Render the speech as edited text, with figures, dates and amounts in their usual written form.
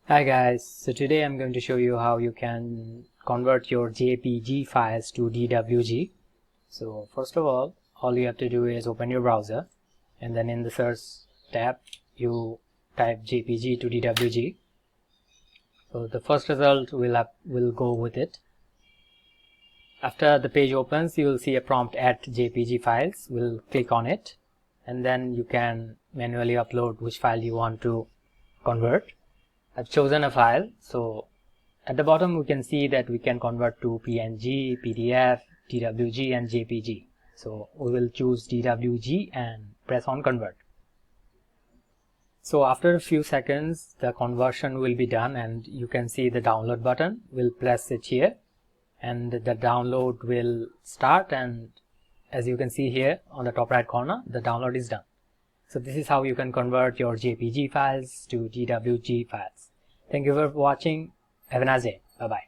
Hi guys, so today I'm going to show you how you can convert your JPG files to DWG. So first of all you have to do is open your browser and then in the search tab you type JPG to DWG. So the first result will go with it. After the page opens, you will see a prompt add JPG files. We'll click on it and then you can manually upload which file you want to convert. I've chosen a file, so at the bottom we can see that we can convert to PNG, PDF, DWG and JPG. So we will choose DWG and press on convert. So after a few seconds the conversion will be done and you can see the download button. We'll press it here and the download will start, and as you can see here on the top right corner, the download is done. So this is how you can convert your JPG files to DWG files. Thank you for watching. Have a nice day. Bye bye.